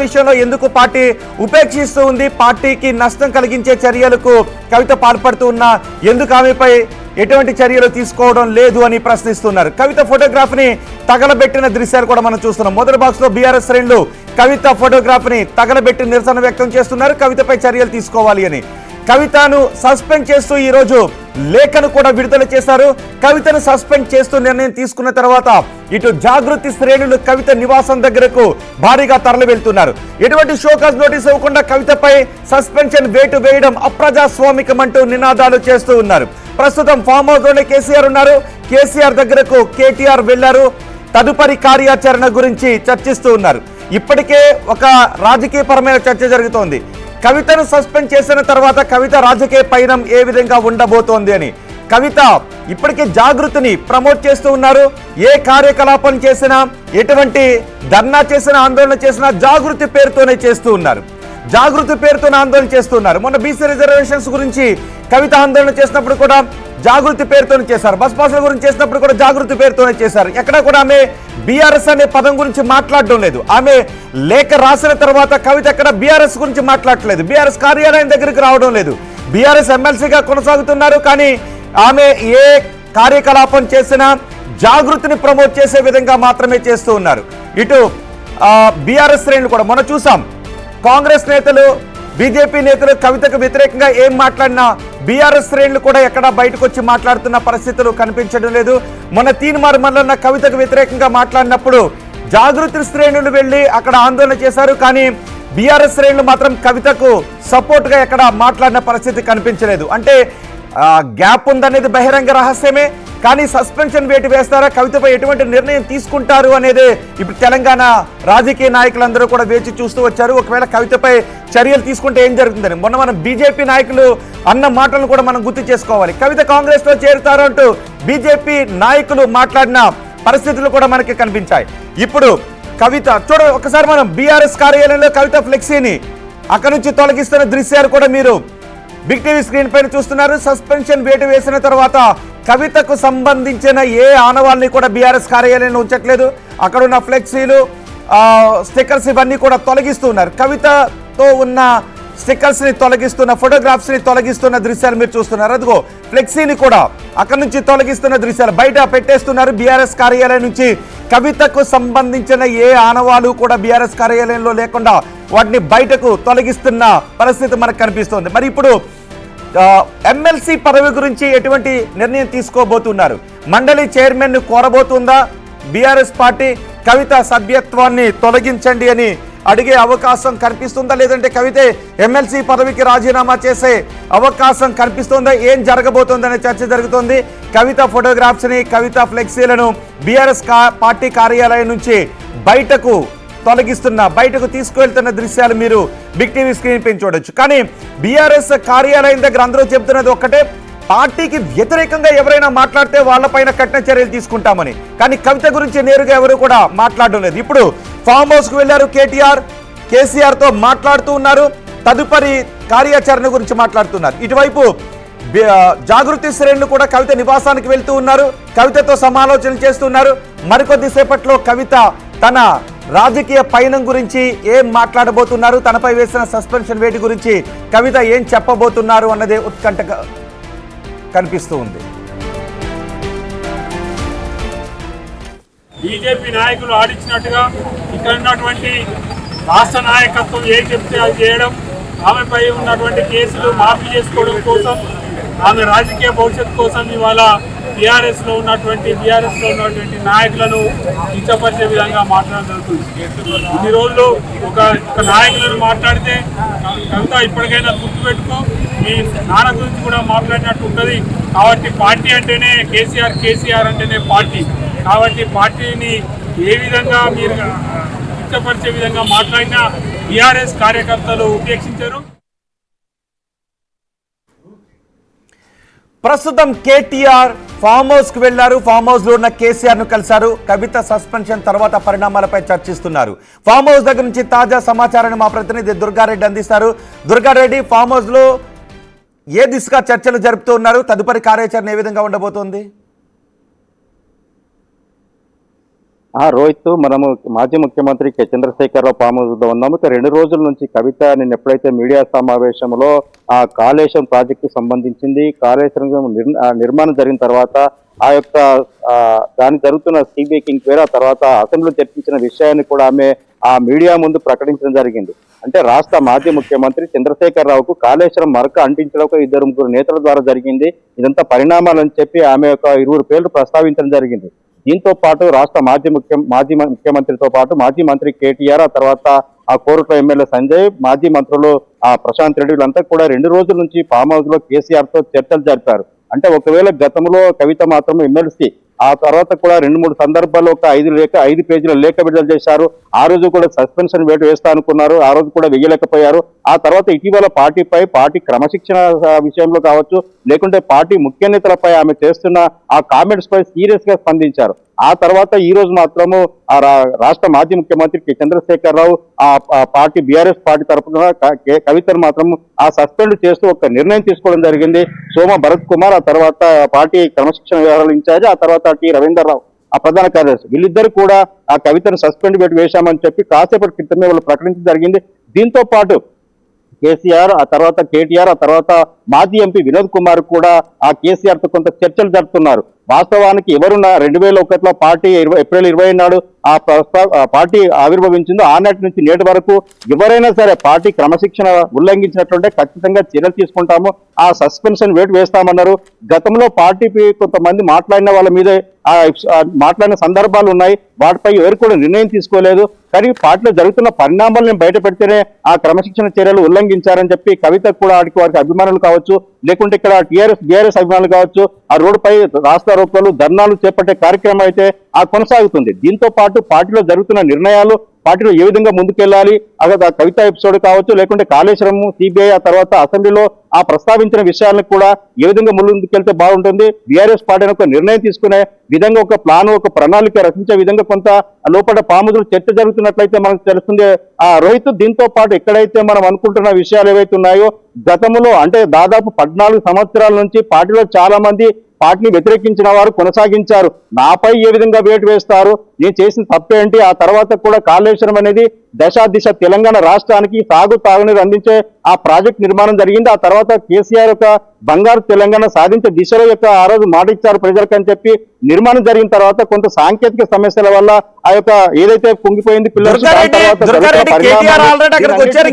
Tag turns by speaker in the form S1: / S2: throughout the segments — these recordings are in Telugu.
S1: విషయంలో ఎందుకు పార్టీ ఉపేక్షిస్తూ ఉంది, పార్టీకి నష్టం కలిగించే చర్యలకు కవిత పాల్పడుతూ ఉన్నా ఎందుకు ఆమెపై ఎటువంటి చర్యలు తీసుకోవడం లేదు అని ప్రశ్నిస్తున్నారు. కవిత ఫోటోగ్రాఫ్ని తగలబెట్టిన దృశ్యాలు కూడా మనం చూస్తున్నాం. మొదటి బాక్స్ లో బీఆర్ఎస్ శ్రేణులు కవిత ఫోటోగ్రాఫ్ని తగలబెట్టి నిరసన వ్యక్తం చేస్తున్నారు. కవితపై చర్యలు తీసుకోవాలి అని. కవితను సస్పెండ్ చేస్తూ ఈ రోజు లేఖను కూడా విడుదల చేశారు. కవితను సస్పెండ్ చేస్తూ నిర్ణయం తీసుకున్న తర్వాత ఇటు జాగృతి శ్రేణులు కవిత నివాసం దగ్గరకు భారీగా తరలి వెళ్తున్నారు. ఎటువంటి షోకాజ్ నోటీస్ ఇవ్వకుండా కవితపై సస్పెన్షన్ వేటు వేయడం అప్రజాస్వామికం అంటూ నినాదాలు చేస్తూ ఉన్నారు. ప్రస్తుతం ఫామ్ హౌస్ లోనే కేసీఆర్ ఉన్నారు. కేసీఆర్ దగ్గరకు కేటీఆర్ వెళ్లారు. తదుపరి కార్యాచరణ గురించి చర్చిస్తూ ఉన్నారు. ఇప్పటికే ఒక రాజకీయపరమైన చర్చ జరుగుతోంది. కవితను సస్పెండ్ చేసిన తర్వాత కవిత రాజకీయ పయనం ఏ విధంగా ఉండబోతోంది అని. కవిత ఇప్పటికే జాగృతిని ప్రమోట్ చేస్తూ ఉన్నారు. ఏ కార్యకలాపం చేసినా, ఎటువంటి ధర్నా చేసినా, ఆందోళన చేసినా జాగృతి పేరుతోనే చేస్తూ ఉన్నారు. జాగృతి పేరుతోనే ఆందోళన చేస్తున్నారు. మొన్న బీసీ రిజర్వేషన్స్ గురించి కవిత ఆందోళన చేసినప్పుడు కూడా జాగృతి పేరుతోనే చేశారు. బస్ పాస్ల గురించి చేసినప్పుడు కూడా జాగృతి పేరుతోనే చేశారు. ఎక్కడ కూడా ఆమె బీఆర్ఎస్ అనే పదం గురించి మాట్లాడడం లేదు. ఆమె లేఖ రాసిన తర్వాత కవిత ఎక్కడ బీఆర్ఎస్ గురించి మాట్లాడలేదు. బీఆర్ఎస్ కార్యాలయం దగ్గరికి రావడం లేదు. బీఆర్ఎస్ ఎమ్మెల్సీగా కొనసాగుతున్నారు. కానీ ఆమె ఏ కార్యకలాపం చేసినా జాగృతిని ప్రమోట్ చేసే విధంగా మాత్రమే చేస్తూ ఉన్నారు. ఇటు బీఆర్ఎస్ శ్రేణులు కూడా మొన్న చూసాం. కాంగ్రెస్ నేతలు, బీజేపీ నేతలు కవితకు వ్యతిరేకంగా ఏం మాట్లాడినా బీఆర్ఎస్ శ్రేణులు కూడా ఎక్కడ బయటకు వచ్చి మాట్లాడుతున్న పరిస్థితులు కనిపించడం లేదు. మొన్న తీన్మార్ మల్లన్న కవితకు వ్యతిరేకంగా మాట్లాడినప్పుడు జాగృతి శ్రేణులు వెళ్ళి అక్కడ ఆందోళన చేశారు. కానీ బీఆర్ఎస్ శ్రేణులు మాత్రం కవితకు సపోర్ట్గా ఎక్కడ మాట్లాడిన పరిస్థితి కనిపించలేదు. అంటే గ్యాప్ ఉందనేది బహిరంగ రహస్యమే. కానీ సస్పెన్షన్ వేటు వేస్తారా, కవితపై ఎటువంటి నిర్ణయం తీసుకుంటారు అనేది ఇప్పుడు తెలంగాణ రాజకీయ నాయకులందరూ కూడా వేచి చూస్తూ వచ్చారు. ఒకవేళ కవితపై చర్యలు తీసుకుంటే ఏం జరుగుతుందని మొన్న మనం బీజేపీ నాయకులు అన్న మాటలను కూడా మనం గుర్తు చేసుకోవాలి. కవిత కాంగ్రెస్ లో చేరుతారు అంటూ బీజేపీ నాయకులు మాట్లాడిన పరిస్థితులు కూడా మనకి కనిపించాయి. ఇప్పుడు కవిత ఒకసారి మనం బీఆర్ఎస్ కార్యాలయంలో కవిత ఫ్లెక్సీని అక్కడి నుంచి తొలగిస్తున్న దృశ్యాలు కూడా మీరు బిగ్ టీవీ స్క్రీన్ పైన చూస్తున్నారు. సస్పెన్షన్ వేటు వేసిన తర్వాత కవితకు సంబంధించిన ఏ ఆనవాళ్ళని కూడా బీఆర్ఎస్ కార్యాలయంలో ఉంచట్లేదు. అక్కడ ఉన్న ఫ్లెక్సీలు, స్టిక్కర్స్ ఇవన్నీ కూడా తొలగిస్తున్నారు. కవితతో ఉన్న స్టిక్కర్స్ ని తొలగిస్తున్న, ఫోటోగ్రాఫ్స్ ని తొలగిస్తున్న దృశ్యాలు మీరు చూస్తున్నారు. అదిగో ఫ్లెక్సీని కూడా అక్కడి నుంచి తొలగిస్తున్న దృశ్యాలు బయట పెట్టేస్తున్నారు. బీఆర్ఎస్ కార్యాలయం నుంచి కవితకు సంబంధించిన ఏ ఆనవాళ్ళు కూడా బీఆర్ఎస్ కార్యాలయంలో లేకుండా వాటిని బయటకు తొలగిస్తున్న పరిస్థితి మనకు కనిపిస్తోంది. మరి ఇప్పుడు ఎమ్మెల్సీ పదవి గురించి ఎటువంటి నిర్ణయం తీసుకోబోతున్నారు? మండలి చైర్మన్ ను కోరబోతుందా బీఆర్ఎస్ పార్టీ? కవిత సభ్యత్వాన్ని తొలగించండి అని అడిగే అవకాశం కనిపిస్తుందా? లేదంటే కవిత ఎమ్మెల్సీ పదవికి రాజీనామా చేసే అవకాశం కనిపిస్తుందా? ఏం జరగబోతుందనే చర్చ జరుగుతోంది. కవిత ఫోటోగ్రాఫ్స్ ని, కవిత ఫ్లెక్సీలను బీఆర్ఎస్ పార్టీ కార్యాలయం నుంచి బయటకు తీసుకువెళ్తున్న దృశ్యాలు మీరు బిగ్ టీవీ స్క్రీన్ పైన చూడొచ్చు. కానీ బీఆర్ఎస్ కార్యాలయం దగ్గర అందరూ చెబుతున్నది ఒక్కటే, పార్టీకి వ్యతిరేకంగా ఎవరైనా మాట్లాడితే వాళ్ళపైన కఠిన చర్యలు తీసుకుంటామని. కానీ కవిత గురించి నేరుగా ఎవరు కూడా మాట్లాడడం లేదు. ఇప్పుడు ఫామ్ హౌస్ కు వెళ్లారు కేసీఆర్ తో మాట్లాడుతూ ఉన్నారు. తదుపరి కార్యాచరణ గురించి మాట్లాడుతున్నారు. ఇటువైపు జాగృతి శ్రేణులు కూడా కవిత నివాసానికి వెళ్తూ ఉన్నారు. కవితతో సమాలోచనలు చేస్తున్నారు. మరికొద్ది సేపట్లో కవిత తన రాజకీయ పయనం గురించి ఏం మాట్లాడబోతున్నారు, తనపై వేసిన సస్పెన్షన్ వేటు గురించి కవిత ఏం చెప్పబోతున్నారు అన్నదే ఉత్కంఠగా కనిపిస్తూ ఉంది.
S2: బీజేపీ నాయకులు ఆడించినట్టుగా ఇక్కడ ఉన్నటువంటి రాష్ట్ర నాయకత్వం ఏం చెప్తే అది చేయడం, ఆమెపై ఉన్నటువంటి కేసులు మాఫీ చేసుకోవడం కోసం, ఆమె రాజకీయ భవిష్యత్తు కోసం ఇవాళ బీఆర్ఎస్ లో ఉన్నటువంటి నాయకులను కించపరిచే విధంగా మాట్లాడడం జరుగుతుంది. ఇన్ని రోజులు ఒక నాయకులను మాట్లాడితే కవిత ఇప్పటికైనా గుర్తుపెట్టుకో, మీ నాన్న గురించి కూడా మాట్లాడినట్టు ఉంటుంది. కాబట్టి పార్టీ అంటేనే కేసీఆర్ అంటేనే పార్టీ. కాబట్టి పార్టీని ఏ విధంగా మీరు కించపరిచే విధంగా మాట్లాడినా బీఆర్ఎస్ కార్యకర్తలు ఉపేక్షించారు.
S1: ప్రస్తుతం కేటీఆర్ ఫామ్ హౌస్ కు వెళ్లారు. ఫామ్ హౌస్ లో ఉన్న కేసీఆర్ ను కలిశారు. కవిత సస్పెన్షన్ తర్వాత పరిణామాలపై చర్చిస్తున్నారు. ఫామ్ హౌస్ దగ్గర నుంచి తాజా సమాచారాన్ని మా ప్రతినిధి దుర్గారెడ్డి అందిస్తారు. దుర్గారెడ్డి, ఫామ్ హౌస్ లో ఏ దిశగా చర్చలు జరుపుతూ ఉన్నారు? తదుపరి కార్యాచరణ ఏ విధంగా ఉండబోతోంది?
S3: రోహిత్, మనము మాజీ ముఖ్యమంత్రి చంద్రశేఖరరావు ఫామ్ హౌస్ లో ఉన్నాము. ఇక 2 రోజుల నుంచి కవిత నేను ఎప్పుడైతే మీడియా సమావేశంలో ఆ కాళేశ్వరం ప్రాజెక్టు సంబంధించింది, కాళేశ్వరం నిర్మాణం జరిగిన తర్వాత ఆ యొక్క దానికి జరుగుతున్న సిబిఐ ఎంక్వైరీ, ఆ తర్వాత అసెంబ్లీలో చర్చించిన విషయాన్ని కూడా ఆమె ఆ మీడియా ముందు ప్రకటించడం జరిగింది. అంటే రాష్ట్ర మాజీ ముఖ్యమంత్రి చంద్రశేఖరరావుకు కాళేశ్వరం మరక అంటించడం ఒక 2-3 నేతల ద్వారా జరిగింది. ఇదంతా పరిణామాలని చెప్పి ఆమె ఒక 20 పేర్లు ప్రస్తావించడం జరిగింది. దీంతో పాటు రాష్ట్ర మాజీ ముఖ్యమంత్రితో పాటు మాజీ మంత్రి కేటీఆర్, ఆ తర్వాత ఆ కోరుట్ల ఎమ్మెల్యే సంజయ్, మాజీ మంత్రులు ఆ ప్రశాంత్ రెడ్డి, వీళ్ళంతా కూడా 2 రోజుల నుంచి ఫామ్ హౌస్ లో కేసీఆర్ తో చర్చలు జరిపారు. అంటే ఒకవేళ గతంలో కవిత మాత్రం ఎమ్మెల్సీ, ఆ తర్వాత కూడా 2-3 సందర్భాల్లో ఒక 5 పేజీల లేఖ విడుదల చేశారు. ఆ రోజు కూడా సస్పెన్షన్ వేటు వేస్తా అనుకున్నారు, ఆ రోజు కూడా వేయలేకపోయారు. ఆ తర్వాత ఇటీవల పార్టీ క్రమశిక్షణ విషయంలో కావచ్చు, లేకుంటే పార్టీ ముఖ్య నేతలపై ఆమె చేస్తున్న ఆ కామెంట్స్ పై సీరియస్ గా స్పందించారు. ఆ తర్వాత ఈ రోజు మాత్రము ఆ రాష్ట్ర మాజీ ముఖ్యమంత్రి చంద్రశేఖరరావు ఆ పార్టీ బీఆర్ఎస్ పార్టీ తరఫున కవితను మాత్రం ఆ సస్పెండ్ చేస్తూ ఒక నిర్ణయం తీసుకోవడం జరిగింది. సోమ భరత్ కుమార్, ఆ తర్వాత పార్టీ క్రమశిక్షణ వ్యవహారాల ఇన్ఛార్జ్, ఆ తర్వాత టి రవీందర్రావు ఆ ప్రధాన కార్యదర్శి, వీళ్ళిద్దరు కూడా ఆ కవితను సస్పెండ్ పెట్టి వేశామని చెప్పి కాసేపటి క్రితమే వాళ్ళు ప్రకటించడం జరిగింది. దీంతో పాటు కేసీఆర్, ఆ తర్వాత కేటీఆర్, ఆ తర్వాత మాజీ ఎంపీ వినోద్ కుమార్ కూడా ఆ కేసీఆర్ తో కొంత చర్చలు జరుపుతున్నారు. వాస్తవానికి ఎవరున్నా 2001లో పార్టీ ఏప్రిల్ 20 నాడు ఆ పార్టీ ఆవిర్భవించిందో ఆనాటి నుంచి నేటి వరకు ఎవరైనా సరే పార్టీ క్రమశిక్షణ ఉల్లంఘించినట్లుంటే ఖచ్చితంగా చర్యలు తీసుకుంటాము, ఆ సస్పెన్షన్ వేటు వేస్తామన్నారు. గతంలో పార్టీపై కొంతమంది మాట్లాడిన వాళ్ళ మీద మాట్లాడిన సందర్భాలు ఉన్నాయి, వాటిపై ఎవరు కూడా నిర్ణయం తీసుకోలేదు. కానీ పార్టీలో జరుగుతున్న పరిణామాలను బయట పెడితేనే ఆ క్రమశిక్షణ చర్యలు ఉల్లంఘించారని చెప్పి కవిత కూడా వారికి అభిమానులు కావచ్చు, లేకుంటే ఇక్కడ బీఆర్ఎస్ అభిమానులు కావచ్చు, ఆ రోడ్డుపై రాస్తారోకోలు, ధర్నాలు చేపట్టే కార్యక్రమం అయితే కొనసాగుతుంది. దీంతో పాటు పార్టీలో జరుగుతున్న నిర్ణయాలు, పార్టీలో ఏ విధంగా ముందుకెళ్లాలి, ఆ కవిత ఎపిసోడ్ కావచ్చు, లేకుంటే కాళేశ్వరం, సిబిఐ, ఆ తర్వాత అసెంబ్లీలో ఆ ప్రస్తావించిన విషయాలను కూడా ఏ విధంగా ముందుకెళ్తే బాగుంటుంది, బీఆర్ఎస్ పార్టీ ఒక నిర్ణయం తీసుకునే విధంగా ఒక ప్లాన్, ఒక ప్రణాళిక రచించే విధంగా కొంత లోపల పాముదులు చర్చ జరుగుతున్నట్లయితే మనకు తెలుస్తుంది రోహిత్. దీంతో పాటు ఎక్కడైతే మనం అనుకుంటున్న విషయాలు ఏవైతే ఉన్నాయో, గతంలో అంటే దాదాపు 14 సంవత్సరాల నుంచి పార్టీలో చాలా మంది పార్టీని వ్యతిరేకించిన వారు కొనసాగించారు. నాపై ఏ విధంగా వేటు వేస్తారు, నేను చేసిన తప్పేంటి, ఆ తర్వాత కూడా కాళేశ్వరం అనేది దిశ తెలంగాణ రాష్ట్రానికి తాగునీరు అందించే ఆ ప్రాజెక్ట్ నిర్మాణం జరిగింది. ఆ తర్వాత కేసీఆర్ యొక్క బంగారు తెలంగాణ సాధించే దిశలో యొక్క ఆ రోజు మాట ఇచ్చారు ప్రజలకు అని చెప్పి నిర్మాణం జరిగిన తర్వాత కొంత సాంకేతిక సమస్యల వల్ల ఆ యొక్క ఏదైతే కుంగిపోయింది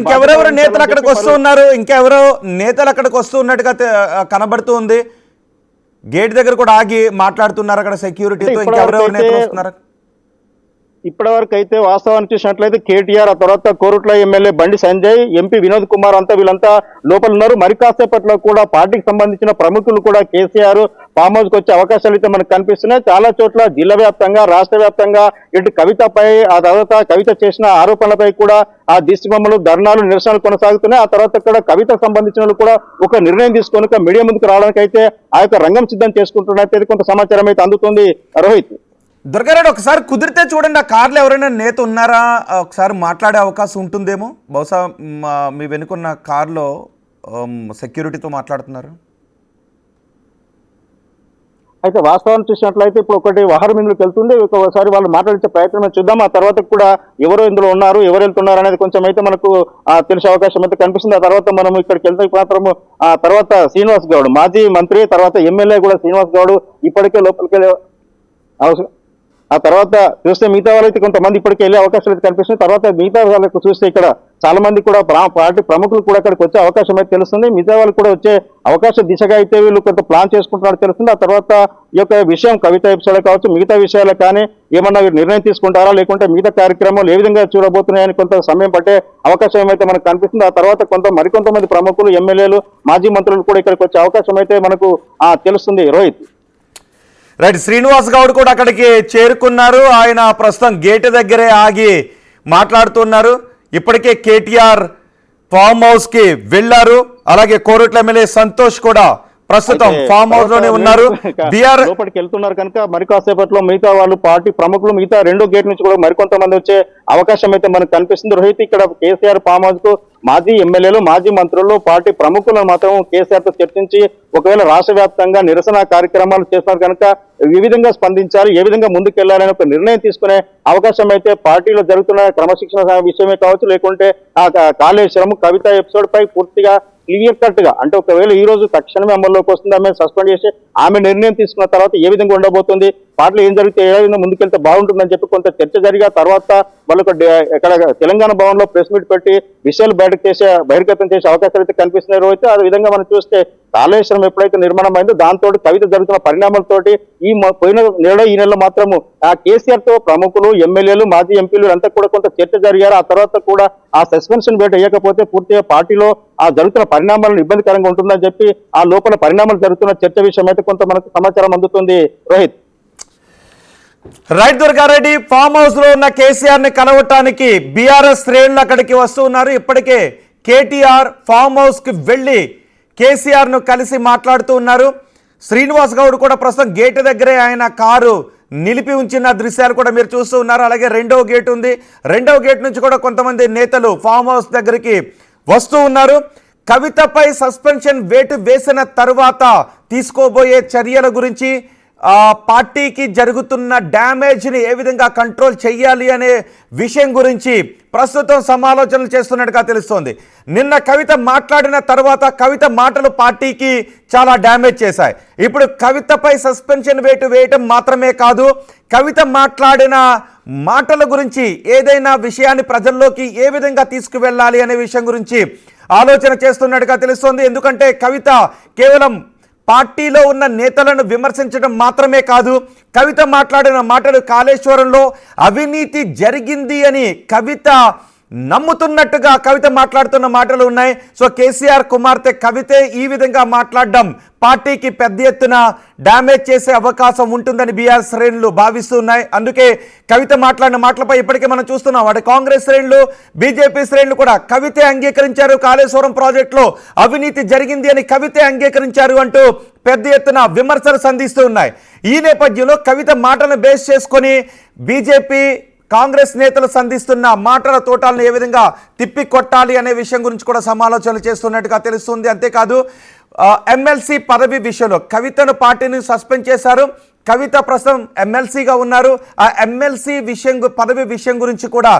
S1: ఇంకెవరెవరు నేతలు అక్కడికి వస్తూ ఉన్నారు, ఇంకెవరో నేతలు అక్కడికి వస్తూ ఉన్నట్టుగా కనబడుతుంది. గేట్ దగ్గర కూడా ఆగి మాట్లాడుతున్నారు అక్కడ సెక్యూరిటీతో. ఇంకెవరెవరు నేతలు వస్తున్నారు?
S3: ఇప్పటి వరకు అయితే వాస్తవాన్ని చూసినట్లయితే కేటీఆర్, ఆ తర్వాత కోరుట్ల ఎమ్మెల్యే బండి సంజయ్, ఎంపీ వినోద్ కుమార్ వీళ్ళంతా లోపల ఉన్నారు. మరి కాసేపట్లో కూడా పార్టీకి సంబంధించిన ప్రముఖులు కూడా కేసీఆర్ ఫామ్ హౌస్ కు వచ్చే అవకాశాలు అయితే మనకు కనిపిస్తున్నాయి. చాలా చోట్ల జిల్లా వ్యాప్తంగా, రాష్ట్ర వ్యాప్తంగా ఇటు కవితపై, ఆ తర్వాత కవిత చేసిన ఆరోపణలపై కూడా ఆ దిష్టిబొమ్మలు, ధర్నాలు, నిరసనలు కొనసాగుతున్నాయి. ఆ తర్వాత కూడా కవితకు సంబంధించిన కూడా ఒక నిర్ణయం తీసుకొని మీడియా ముందుకు రావడానికి అయితే ఆ యొక్క రంగం సిద్ధం చేసుకుంటున్నట్టు కొంత సమాచారం అయితే అందుతుంది. రోహిత్,
S1: దుర్గారెడ్డి, ఒకసారి కుదిరితే చూడండి, ఆ కార్లో ఎవరైనా నేత ఉన్నారా, ఒకసారి మాట్లాడే అవకాశం ఉంటుందేమో. బహుశా మీ వెనుకున్న కార్లో సెక్యూరిటీతో మాట్లాడుతున్నారు.
S3: అయితే వాస్తవాన్ని చూసినట్లయితే ఇప్పుడు ఒకటి వాహనం ఇందులోకి వెళ్తుంది, ఒకసారి వాళ్ళు మాట్లాడించే ప్రయత్నం చూద్దాం. ఆ తర్వాత కూడా ఎవరు ఇందులో ఉన్నారు, ఎవరు వెళ్తున్నారు అనేది కొంచెం అయితే మనకు తెలిసే అవకాశం అయితే కనిపిస్తుంది. ఆ తర్వాత మనం ఇక్కడికి వెళ్తే మాత్రము ఆ తర్వాత శ్రీనివాస్ గౌడ్, మాజీ మంత్రి, తర్వాత ఎమ్మెల్యే కూడా శ్రీనివాస్ గౌడ్ ఇప్పటికే లోపలికి అవసరం. ఆ తర్వాత చూస్తే మిగతా వాళ్ళైతే కొంతమంది ఇప్పటికే వెళ్ళే అవకాశాలు అయితే కనిపిస్తుంది. తర్వాత మిగతా వాళ్ళకు చూస్తే ఇక్కడ చాలా మంది కూడా పార్టీ ప్రముఖులు కూడా అక్కడికి వచ్చే అవకాశం అయితే తెలుస్తుంది. మిగతా వాళ్ళు కూడా వచ్చే అవకాశం దిశగా అయితే వీళ్ళు కొంత ప్లాన్ చేసుకుంటున్నట్టు తెలుస్తుంది. ఆ తర్వాత ఈ యొక్క విషయం కవిత ఎపిసోడ్ కావచ్చు, మిగతా విషయాలు కానీ ఏమన్నా నిర్ణయం తీసుకుంటారా, లేకుంటే మిగతా కార్యక్రమాలు ఏ విధంగా చూడబోతున్నాయని కొంత సమయం పట్టే అవకాశం అయితే మనకు కనిపిస్తుంది. ఆ తర్వాత మరికొంతమంది ప్రముఖులు, ఎమ్మెల్యేలు, మాజీ మంత్రులు కూడా ఇక్కడికి వచ్చే అవకాశం అయితే మనకు తెలుస్తుంది. రోహిత్,
S1: రైట్, శ్రీనివాస్ గౌడ్ కూడా అక్కడికి చేరుకున్నారు. ఆయన ప్రస్తుతం గేట్ దగ్గరే ఆగి మాట్లాడుతున్నారు. ఇప్పటికే కేటీఆర్ ఫామ్ హౌస్ కి వెళ్లారు. అలాగే కోరుట్ల ఎమ్మెల్యే సంతోష్ కూడా ప్రస్తుతం ఫామ్ హౌస్ లోనే ఉన్నారు.
S3: లోపలికి వెళ్తున్నారు కనుక మరి కాసేపట్లో మిగతా వాళ్ళు, పార్టీ ప్రముఖులు మిగతా 2వ గేట్ నుంచి కూడా మరికొంతమంది వచ్చే అవకాశం అయితే మనకు కనిపిస్తుంది. రోహిత్, ఇక్కడ కేసీఆర్ ఫామ్ హౌస్ కు మాజీ ఎమ్మెల్యేలు మాజీ మంత్రులు పార్టీ ప్రముఖులను మాత్రం కేసీఆర్ తో చర్చించి ఒకవేళ రాష్ట్ర వ్యాప్తంగా నిరసన కార్యక్రమాలు చేస్తున్నారు కనుక ఏ విధంగా స్పందించాలి, ఏ విధంగా ముందుకెళ్లాలని ఒక నిర్ణయం తీసుకునే అవకాశం అయితే పార్టీలో జరుగుతున్న క్రమశిక్షణ విషయమే కావచ్చు, లేకుంటే ఆ కాళేశ్వరం కవిత ఎపిసోడ్ పై పూర్తిగా క్లియర్ కట్ గా అంటే ఒకవేళ ఈ రోజు తక్షణమే అమల్లోకి వస్తుంది, ఆమె సస్పెండ్ చేసి ఆమె నిర్ణయం తీసుకున్న తర్వాత ఏ విధంగా ఉండబోతుంది, పార్టీలో ఏం జరిగితే ఏ విధంగా ముందుకెళ్తే బాగుంటుందని చెప్పి కొంత చర్చ జరిగా తర్వాత వాళ్ళకు ఇక్కడ తెలంగాణ భవన్ లో ప్రెస్ మీట్ పెట్టి విషయాలు బహిర్గతం చేసే అవకాశాలు అయితే కనిపిస్తున్నాయి. అయితే ఆ విధంగా మనం చూస్తే కాళేశ్వరం ఎప్పుడైతే నిర్మాణం అయిందో దాంతో కవిత జరుగుతున్న పరిణామాలతోటి పోయిన ఈ నెలలో మాత్రము ఆ కేసీఆర్ తో ప్రముఖులు ఎమ్మెల్యేలు మాజీ ఎంపీలు అంతా కూడా కొంత చర్చ జరిగారు. ఆ తర్వాత కూడా ఆ సస్పెన్షన్ వేట వేయకపోతే పూర్తిగా పార్టీలో ఆ జరుగుతున్న పరిణామాలను ఇబ్బందికరంగా ఉంటుందని చెప్పి ఆ లోపల పరిణామాలు జరుగుతున్న చర్చ విషయం అయితే కొంత మనకు సమాచారం అందుతుంది. Rohit.
S1: Right Durga Reddy, farm house లో ఉన్న కేసీఆర్ ని కలవటానికి బీఆర్ఎస్ శ్రేణులు అక్కడికి వస్తూ ఉన్నారు. ఇప్పటికే కేటీఆర్ ఫామ్ హౌస్ కి వెళ్లి కేసీఆర్ ను కలిసి మాట్లాడుతూ ఉన్నారు. శ్రీనివాస్ గౌడ్ కూడా ప్రస్తుతం గేటు దగ్గరే ఆయన కారు నిలిపి ఉంచిన దృశ్యాలు కూడా మీరు చూస్తూ ఉన్నారు. అలాగే రెండవ గేట్ ఉంది, రెండవ గేట్ నుంచి కూడా కొంతమంది నేతలు ఫామ్ హౌస్ దగ్గరికి వస్తూ ఉన్నారు. కవితపై సస్పెన్షన్ వేటు వేసిన తరువాత తీసుకోబోయే చర్యల గురించి, పార్టీకి జరుగుతున్న డ్యామేజ్ని ఏ విధంగా కంట్రోల్ చేయాలి అనే విషయం గురించి ప్రస్తుతం సమాలోచనలు చేస్తున్నట్టుగా తెలుస్తోంది. నిన్న కవిత మాట్లాడిన తర్వాత కవిత మాటలు పార్టీకి చాలా డ్యామేజ్ చేశాయి. ఇప్పుడు కవితపై సస్పెన్షన్ వేటు వేయటం మాత్రమే కాదు, కవిత మాట్లాడిన మాటల గురించి ఏదైనా విషయాన్ని ప్రజల్లోకి ఏ విధంగా తీసుకువెళ్ళాలి అనే విషయం గురించి ఆలోచన చేస్తున్నట్టుగా తెలుస్తోంది. ఎందుకంటే కవిత కేవలం పార్టీలో ఉన్న నేతలను విమర్శించడం మాత్రమే కాదు, కవిత మాట్లాడిన మాటలు కాళేశ్వరంలో అవినీతి జరిగింది అని కవిత నమ్ముతున్నట్టుగా కవిత మాట్లాడుతున్న మాటలు ఉన్నాయి. సో కేసీఆర్ కుమార్తె కవితే ఈ విధంగా మాట్లాడడం పార్టీకి పెద్ద ఎత్తున డ్యామేజ్ చేసే అవకాశం ఉంటుందని బీఆర్ శ్రేణులు భావిస్తున్నాయి. అందుకే కవిత మాట్లాడిన మాటలపై ఇప్పటికే మనం చూస్తున్నాం. అటు కాంగ్రెస్ శ్రేణులు, బీజేపీ శ్రేణులు కూడా కవితే అంగీకరించారు, కాళేశ్వరం ప్రాజెక్టులో అవినీతి జరిగింది అని కవితే అంగీకరించారు అంటూ పెద్ద ఎత్తున విమర్శలు సంధిస్తూ ఉన్నాయి. ఈ నేపథ్యంలో కవిత మాటలను బేస్ చేసుకొని బీజేపీ కాంగ్రెస్ నేతలు సంధిస్తున్న మాటల తోటాలను ఏ విధంగా తిప్పి కొట్టాలి అనే విషయం గురించి కూడా సమాలోచనలు చేస్తున్నట్టుగా తెలుస్తుంది. అంతేకాదు ఎమ్మెల్సీ పదవి విషయంలో కవితను పార్టీని సస్పెండ్ చేశారు, కవిత ప్రస్తుతం ఎమ్మెల్సీగా ఉన్నారు. ఆ ఎమ్మెల్సీ పదవి విషయం గురించి కూడా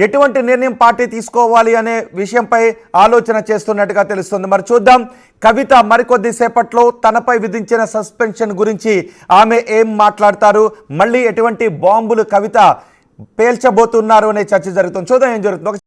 S1: ఎటువంటి నిర్ణయం పార్టీ తీసుకోవాలి అనే విషయంపై ఆలోచన చేస్తున్నట్టుగా తెలుస్తుంది. మరి చూద్దాం కవిత మరికొద్ది సేపట్లో తనపై విధించిన సస్పెన్షన్ గురించి ఆమె ఏం మాట్లాడతారు, మళ్ళీ ఎటువంటి బాంబులు కవిత పేల్చబోతున్నారు అనే చర్చ జరుగుతుంది. చూద్దాం ఏం జరుగుతుంది.